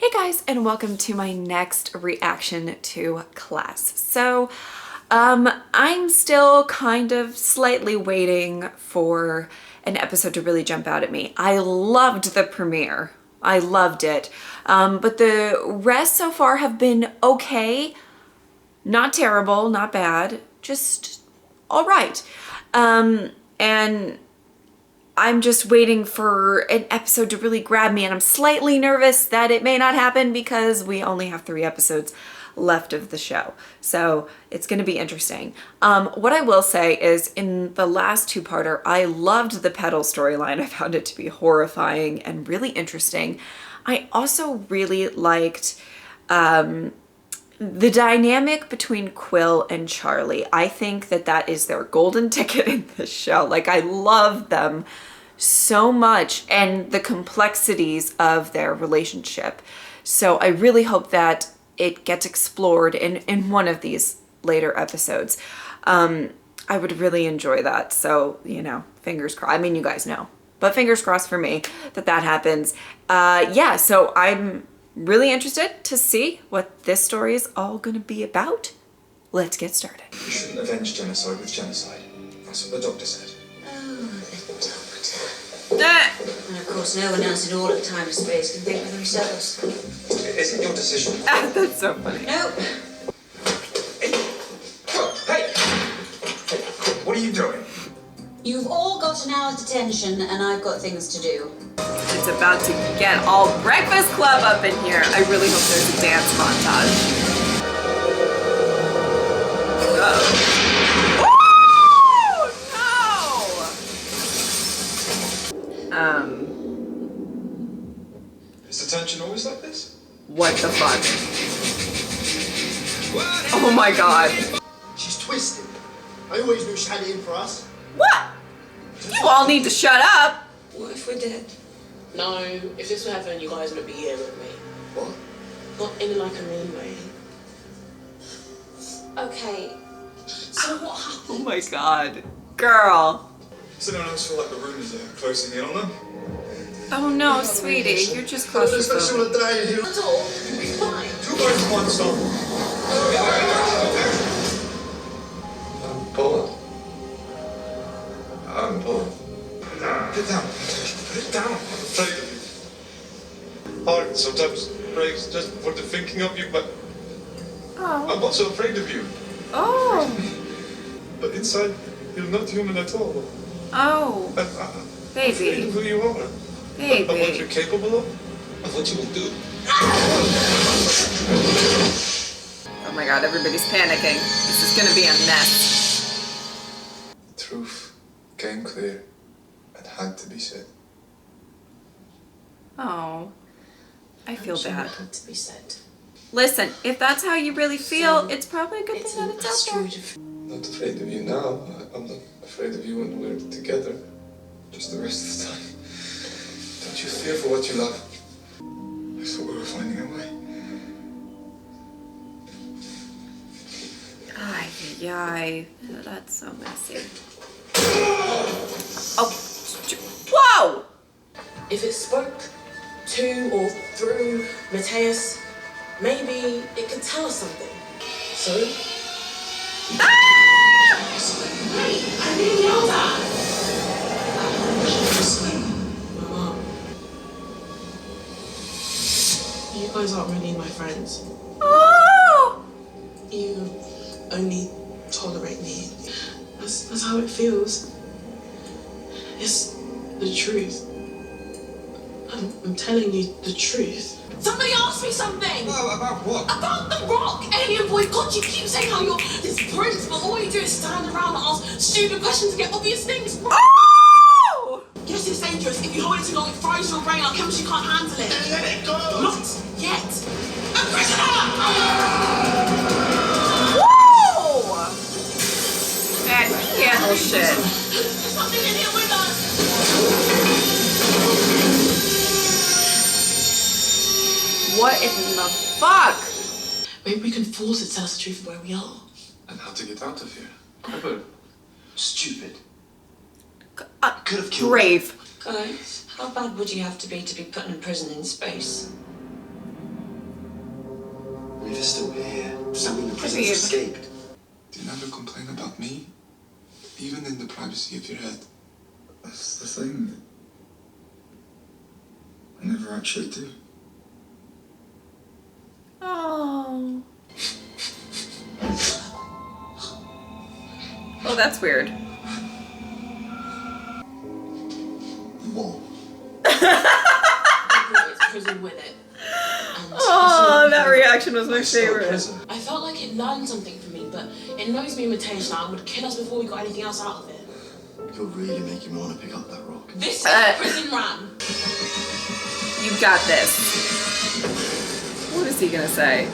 Hey guys, and welcome to my next reaction to Class. So, I'm still kind of slightly waiting for an episode to really jump out at me. I loved the premiere. I loved it. But the rest so far have been okay. Not terrible, not bad, just all right. And I'm just waiting for an episode to really grab me, and I'm slightly nervous that it may not happen because we only have 3 episodes left of the show. So it's going to be interesting. What I will say is in the last 2-parter, I loved the Petal storyline. I found it to be horrifying and really interesting. I also really liked the dynamic between Quill and Charlie. I think that that is their golden ticket in this show. Like, I love them so much and the complexities of their relationship. So I really hope that it gets explored in one of these later episodes. I would really enjoy that. So, you know, fingers crossed. I mean, you guys know, but fingers crossed for me that that happens. Yeah, so I'm really interested to see what this story is all going to be about. Let's get started. You shouldn't avenge genocide with genocide. That's what the doctor said. Oh, the doctor. And of course, no one else in all of time and space can think for themselves. Isn't your decision? That's so funny. Nope. Hey! What are you doing? You've all got an hour's detention, and I've got things to do. It's about to get all Breakfast Club up in here. I really hope there's a dance montage. Is the tension always like this? What the fuck? Oh my god. She's twisted. I always knew she had it in for us. What? You all need to shut up. What if we're dead? No, if this would happen, you guys wouldn't be here with me. What? Not in like a mean way. Okay. So what happened? Oh my god. Girl. Does anyone else feel like the rumours are closing in on them? Oh no, sweetie. You're just Let's go claustrophobic. on a day here. At all? You'll be fine. Two guys in one stop. I'm Paul. I'm Paul. Put it down. Put it down. I'm afraid of you. Heart sometimes breaks just for the thinking of you, but Oh. I'm not so afraid of you. Oh. But inside, you're not human at all. Oh. I'm afraid of Baby. who you are. Of what you're Baby. capable of what you will do. Oh my god, everybody's panicking. This is gonna be a mess. The truth came clear and had to be said. Oh. I feel bad. Had to be said. Listen, if that's how you really feel, it's probably a good thing that it's out there. I'm not afraid of you now. I'm not afraid of you when we're together. Just the rest of the time. Don't you fear for what you love. I thought we were finding a way. Ay, ay, that's so messy. Oh, whoa! If it spoke to or through Matthias, maybe it could tell us something. So? Mama, you guys aren't really my friends. Oh! You only tolerate me. That's how it feels. It's the truth. I'm telling you the truth. Somebody asked me something! Oh, about what? About the rock, alien boy. God, you keep saying how you're this prince, but all you do is stand around and ask stupid questions to get obvious things. Oh! Yes, it's dangerous. If you hold it too long, it fries your brain out. Chemistry can't handle it. Let it go. Not yet. A prisoner! Whoa! Man, he handles shit. There's nothing in here with us. What in the fuck? Maybe we can force it to tell us the truth of where we are. And how to get out of here. Clever. Stupid. Could have killed Brave. Guys, how bad would you have to be put in prison in space? they're still here. Does that mean the prisoners Weird. escaped? Do you never complain about me? Even in the privacy of your head? That's the thing. I never actually do. Oh. Oh, that's weird. What? It's prison with it. And Oh, that reaction was my It's still a favorite. prison. I felt like it learned something from me, but it knows me imitation. I would kill us before we got anything else out of it. You're really making me want to pick up that rock. This is prison ram. You got this. What is he gonna say?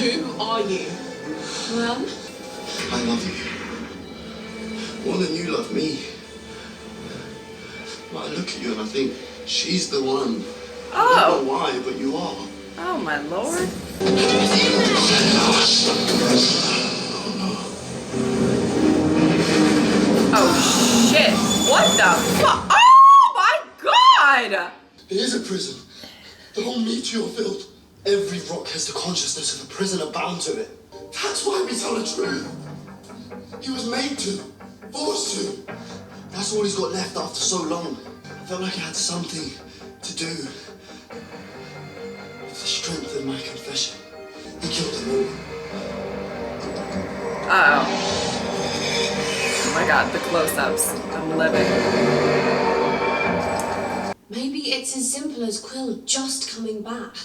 Who are you? Well, I love you. More than you love me. But I look at you and I think, she's the one. I don't know why, but you are. Oh my lord. Oh shit. What the fuck? Oh my god! It is a prison. The whole meteor field. Every rock has the consciousness of a prisoner bound to it. That's why we tell the truth. He was made to, forced to. That's all he's got left after so long. I felt like I had something to do with the strength of my confession. He killed them all. Oh my god, the close-ups. I'm living. maybe it's as simple as Quill just coming back.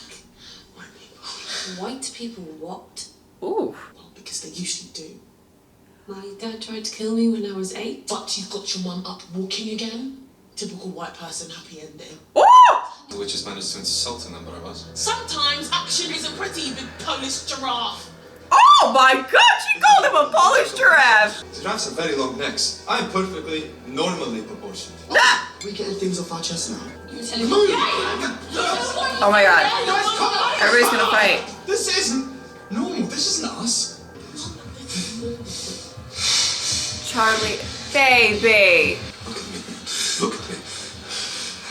White people what? Ooh. Well, because they usually do. My dad tried to kill me when I was 8. But you've got your mum up walking again. Typical white person happy ending. Ooh! The witches managed to insult a number of us. Sometimes action isn't pretty, you big Polish giraffe. Oh my god, she called him a Polish giraffe! Giraffes have very long necks. I am perfectly normally proportioned. Ah! Are we getting things off our chest now? You're telling me? Oh my god. Everybody's gonna fight. This isn't normal. This isn't us. Charlie, baby. Look at me. Look at me.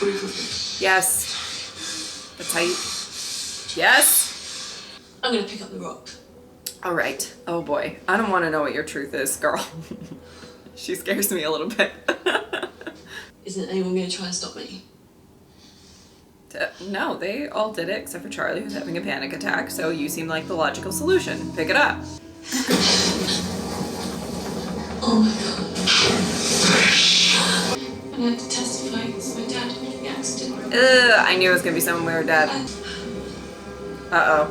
Breathe with me. Yes. That's how you... Yes? I'm gonna pick up the rock. All right. Oh boy. I don't want to know what your truth is, girl. She scares me a little bit. Isn't anyone gonna try and stop me? No, they all did it except for Charlie, who's having a panic attack, so you seem like the logical solution. Pick it up. Oh my god. I had to testify against my dad in the accident. I knew it was gonna be someone with her dad. Uh-oh. I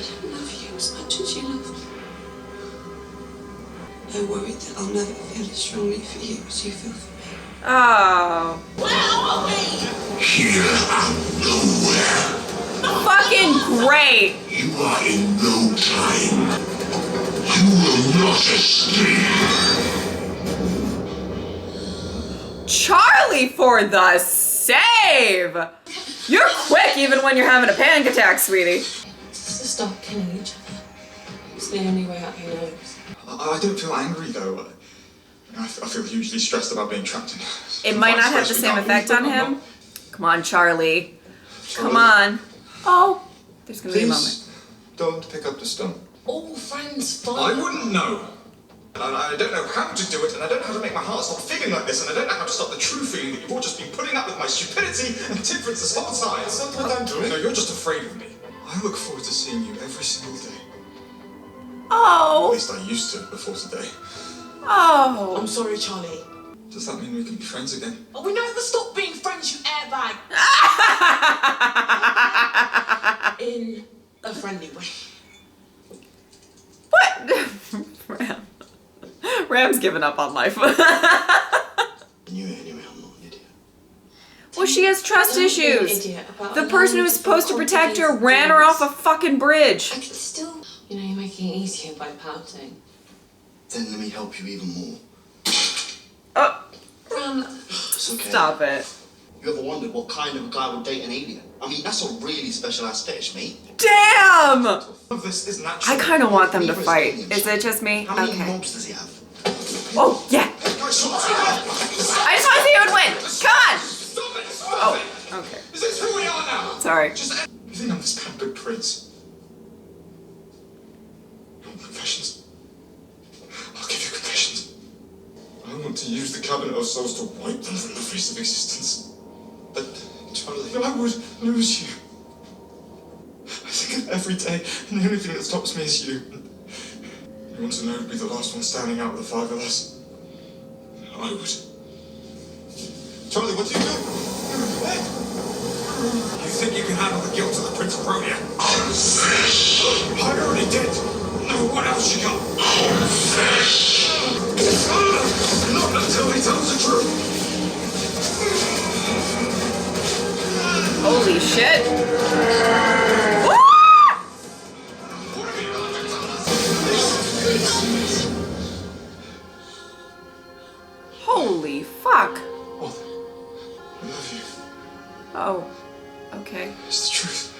don't love you as much as you love me. I worry that I'll never feel as strongly for you as you feel for me. Oh. Here and nowhere. Fucking great! You are in no time. You will not escape. Charlie for the save! You're quick even when you're having a panic attack, sweetie. Let's just stop killing each other. It's the only way out, he knows. I don't feel angry though. I feel hugely stressed about being trapped in. It might not have the same effect on him. Come on, Charlie. Come on. Oh, there's gonna be a moment. Please don't pick up the stone. All friends I fight. wouldn't know. And I don't know how to do it, and I don't know how to make my heart stop feeling like this, and I don't know how to stop the true feeling that you've all just been putting up with my stupidity and difference this whole time. That's not what I'm doing. No, you're just afraid of me. I look forward to seeing you every single day. At Oh. least I used to before today. Oh. I'm sorry, Charlie. Does that mean we can be friends again? Oh, we never stop being friends, you airbag. In a friendly way. What? Ram's given up on life. I knew it anyway, I'm not an idiot. Well, she has trust Don't be an issues. idiot about The allowing person who me was to supposed to feel protect her confidence ran in her things. off a fucking bridge. I can still... You know, you're making it easier by pouting. Then let me help you even more. Oh, It's okay. stop it. You ever wondered what kind of a guy would date an alien? I mean, that's a really specialized fetish, mate. Damn! None of this is natural. I kind of want them to Neither is fight. aliens. Is it just me? How many Okay. mobs does he have? Oh, yeah. I just want to see who would win. Come on. Stop it! Stop Oh, it! okay. Is this who we are now? Sorry. You think I'm this pampered prince? Confessions. I'll give you confessions. I want to use the cabinet of souls to wipe them from the face of existence. But, Charlie, I would lose you. I think of every day, and the only thing that stops me is you. You want to know who'd be the last one standing out of the five of us? I would. Charlie, what do you do? Hey! You think you can handle the guilt of the Prince of Romania? Confess! I already did. No, what else you got? Confess! Not until he tells the truth. Holy shit. Woo! Holy fuck. Oh, I love you. Oh, okay. It's the truth.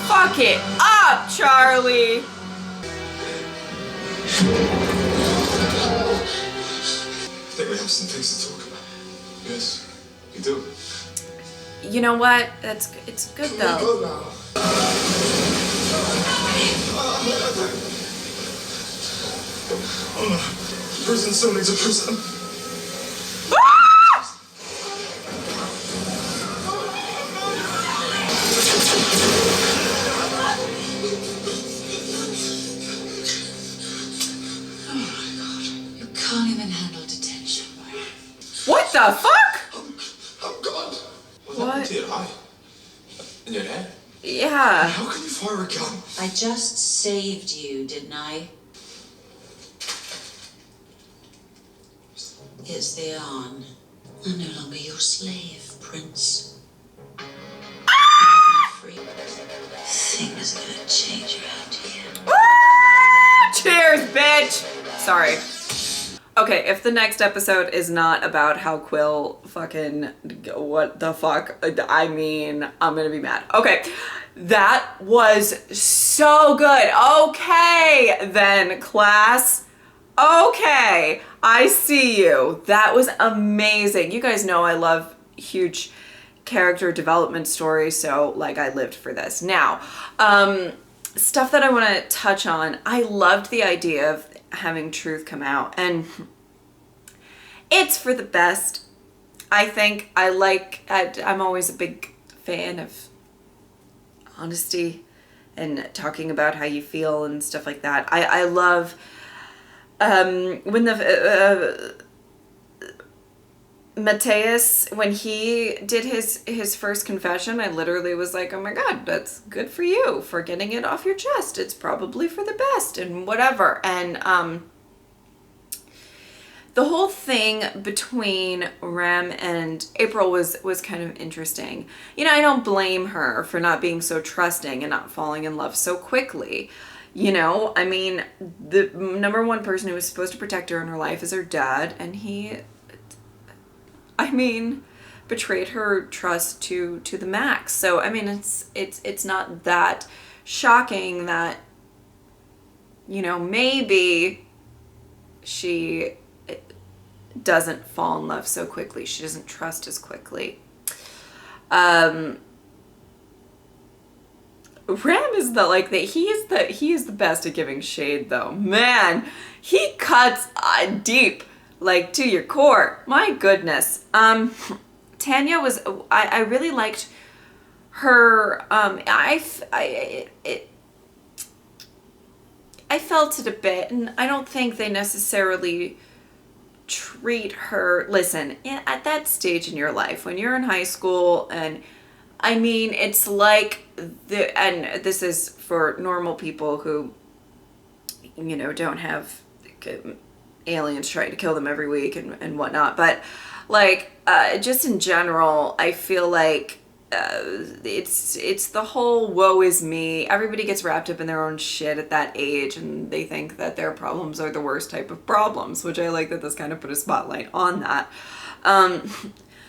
Fuck it up, Charlie. I think we have some things to talk about. Yes, you do. You know what? It's good though. Go now. Oh no. Prison still needs a prison. You can't even handle detention. What the fuck? I'm gone. What What? happened to your eye? In your head? Yeah. How can you fire a gun? I just saved you, didn't I? Yes, they are. I'm no longer your slave, Prince. Free. Things are gonna change around here. Cheers, bitch! Sorry. Okay, if the next episode is not about how Quill fucking, what the fuck, I mean, I'm gonna be mad. Okay, that was so good. Okay, then class. Okay, I see you. That was amazing. You guys know I love huge character development stories, so like I lived for this. Now, stuff that I want to touch on. I loved the idea of having truth come out, and it's for the best. I think I'm always a big fan of honesty and talking about how you feel and stuff like that. I love when the Mateus, when he did his first confession, I literally was like, oh my god, that's good for you for getting it off your chest. It's probably for the best and whatever. And the whole thing between Rem and April was kind of interesting. You know, I don't blame her for not being so trusting and not falling in love so quickly. You know, I mean, the number one person who was supposed to protect her in her life is her dad, and he, I mean, betrayed her trust to the max. So I mean, it's not that shocking that, you know, maybe she doesn't fall in love so quickly. She doesn't trust as quickly. Ram is he is the best at giving shade though. Man, he cuts deep, like to your core. My goodness. Tanya was, I really liked her. I felt it a bit, and I don't think they necessarily treat her, listen, at that stage in your life, when you're in high school, and I mean, it's like and this is for normal people who, you know, don't have aliens trying to kill them every week and whatnot. But like, just in general, I feel like it's the whole woe is me. Everybody gets wrapped up in their own shit at that age, and they think that their problems are the worst type of problems, which I like that this kind of put a spotlight on that.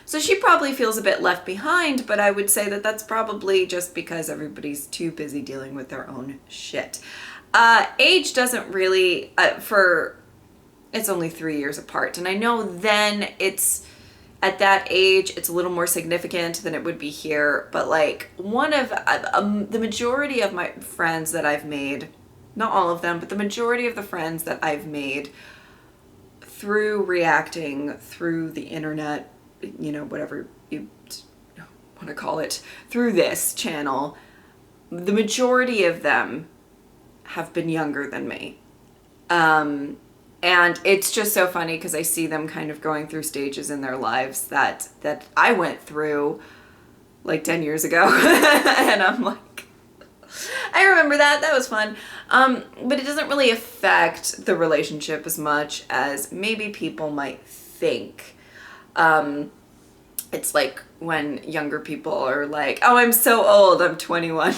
So she probably feels a bit left behind, but I would say that that's probably just because everybody's too busy dealing with their own shit. Age doesn't really, it's only 3 years apart. And I know then it's, at that age, it's a little more significant than it would be here. But like the majority of my friends that I've made, not all of them, but the majority of the friends that I've made through reacting, through the internet, you know, whatever you want to call it, through this channel, the majority of them have been younger than me. And it's just so funny because I see them kind of going through stages in their lives that I went through like 10 years ago. And I'm like, I remember that. That was fun. But it doesn't really affect the relationship as much as maybe people might think. It's like when younger people are like, oh, I'm so old, I'm 21.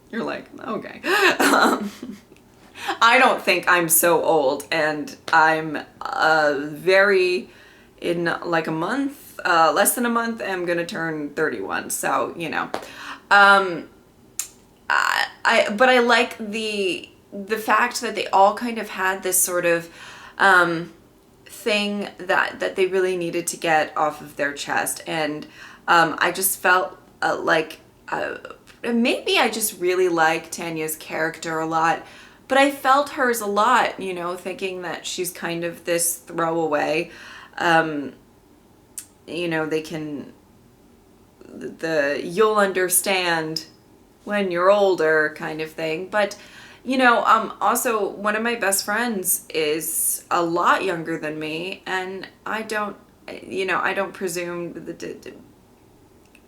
You're like, okay. I don't think I'm so old, and I'm in like a month, less than a month, I'm gonna turn 31. So, you know, but I like the fact that they all kind of had this sort of thing that they really needed to get off of their chest. And I just felt like maybe I just really like Tanya's character a lot, but I felt hers a lot, you know, thinking that she's kind of this throwaway. You know, you'll understand when you're older kind of thing. But, you know, also one of my best friends is a lot younger than me, and I don't presume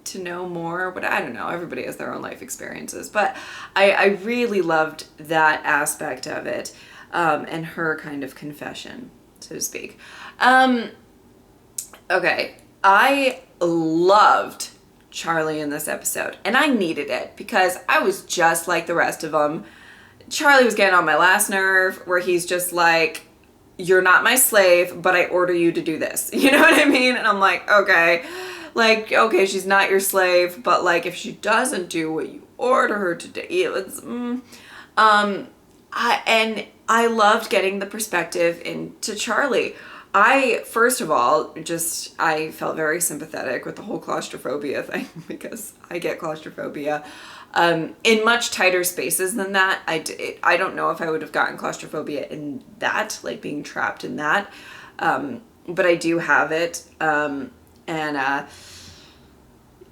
to know more, but I don't know, everybody has their own life experiences. But I really loved that aspect of it, and her kind of confession, so to speak. Okay, I loved Charlie in this episode, and I needed it because I was just like the rest of them. Charlie was getting on my last nerve, where he's just like, you're not my slave, but I order you to do this. You know what I mean? And I'm like, okay. Like, okay, she's not your slave, but like, if she doesn't do what you order her to do, I loved getting the perspective into Charlie. First of all, I felt very sympathetic with the whole claustrophobia thing, because I get claustrophobia in much tighter spaces than that. I don't know if I would have gotten claustrophobia in that, like being trapped in that, but I do have it.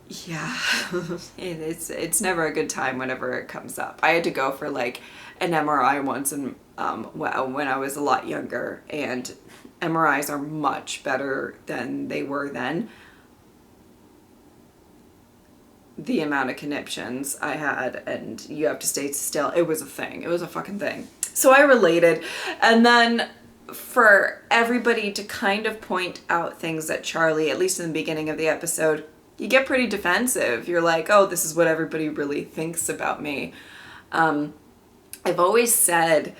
Yeah, it's never a good time whenever it comes up. I had to go for like an MRI once, and when I was a lot younger, and MRIs are much better than they were then. The amount of conniptions I had, and you have to stay still, it was a thing. It was a fucking thing. So I related. And then for everybody to kind of point out things that Charlie, at least in the beginning of the episode, you get pretty defensive. You're like, oh, this is what everybody really thinks about me. I've always said,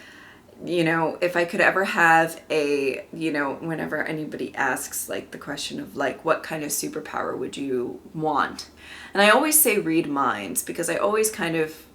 you know, if I could ever have whenever anybody asks like the question of like, what kind of superpower would you want? And I always say read minds, because I always kind of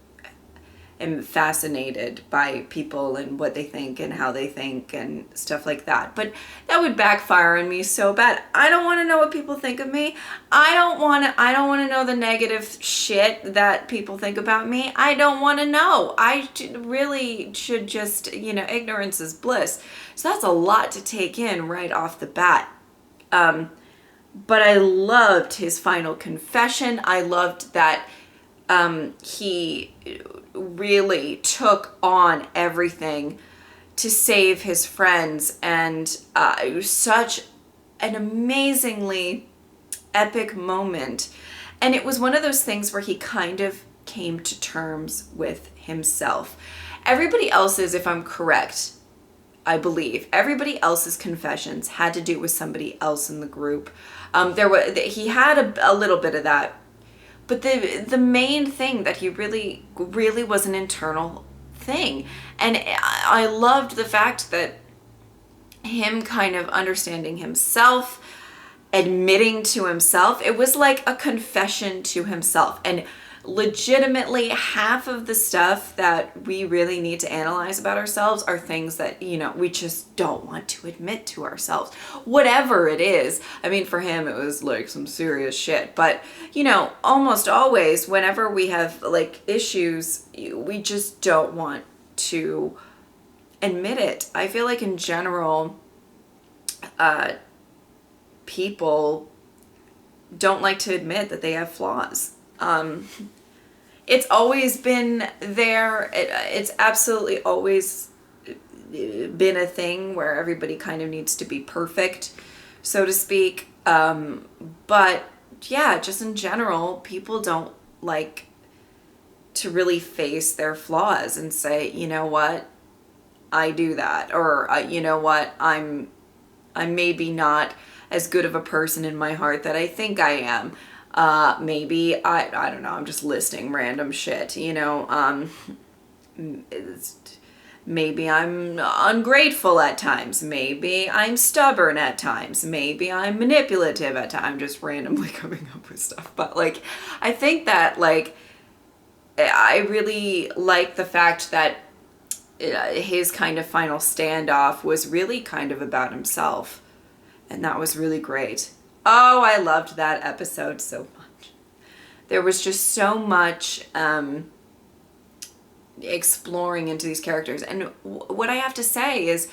am fascinated by people and what they think and how they think and stuff like that. But that would backfire on me so bad. I don't want to know what people think of me. I don't want to know the negative shit that people think about me. I don't want to know. I really should just, ignorance is bliss. So that's a lot to take in right off the bat. But I loved his final confession. I loved that he really took on everything to save his friends, and it was such an amazingly epic moment. And it was one of those things where he kind of came to terms with himself. Everybody else's, if I'm correct, I believe. Everybody else's confessions had to do with somebody else in the group. He had a little bit of that, but the main thing that he really was an internal thing. And I loved the fact that him kind of understanding himself, admitting to himself, it was like a confession to himself. And legitimately, half of the stuff that we really need to analyze about ourselves are things that, you know, we just don't want to admit to ourselves, whatever it is. I mean, for him, it was like some serious shit, but you know, almost always whenever we have like issues, we just don't want to admit it. I feel like in general, people don't like to admit that they have flaws. It's always been there. It's absolutely always been a thing where everybody kind of needs to be perfect, so to speak. But yeah, just in general, people don't like to really face their flaws and say, you know what, I do that, or you know what, I'm maybe not as good of a person in my heart that I think I am. Maybe I don't know, I'm just listing random shit, you know. Maybe I'm ungrateful at times, maybe I'm stubborn at times, maybe I'm manipulative at times. I'm just randomly coming up with stuff, but like, I think that like, I really like the fact that his kind of final standoff was really kind of about himself, and that was really great. Oh, I loved that episode so much. There was just so much exploring into these characters. And what I have to say is,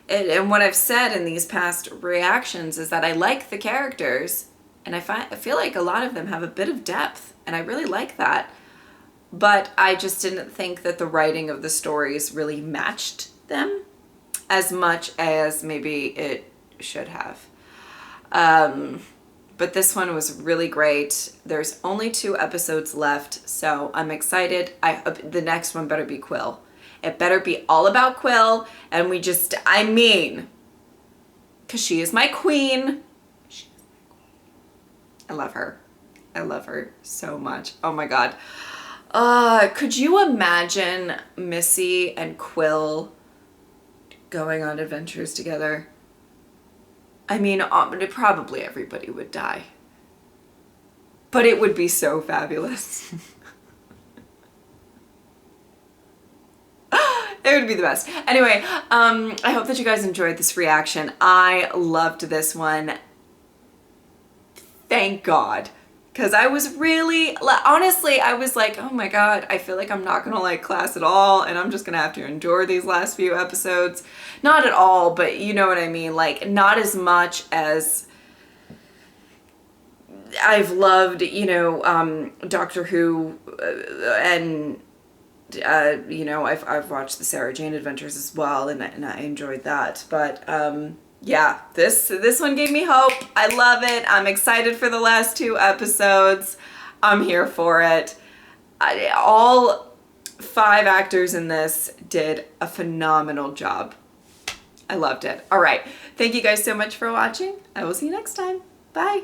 and what I've said in these past reactions, is that I like the characters, and I feel like a lot of them have a bit of depth, and I really like that. But I just didn't think that the writing of the stories really matched them as much as maybe it should have. But this one was really great. There's only 2 episodes left, so I'm excited. The next one better be Quill. It better be all about Quill, and because she is my queen. She is my queen. I love her. I love her so much. Oh my God. Could you imagine Missy and Quill going on adventures together? I mean, probably everybody would die, but it would be so fabulous. It would be the best. Anyway, I hope that you guys enjoyed this reaction. I loved this one. Thank God. Because I was really, honestly, I was like, oh my God, I feel like I'm not going to like class at all, and I'm just going to have to endure these last few episodes. Not at all, but you know what I mean? Like, not as much as I've loved, you know, Doctor Who, and, you know, I've watched the Sarah Jane Adventures as well, and I enjoyed that. But, yeah, this one gave me hope. I love it. I'm excited for the last 2 episodes. I'm here for it. All 5 actors in this did a phenomenal job. I loved it. All right. Thank you guys so much for watching. I will see you next time. Bye.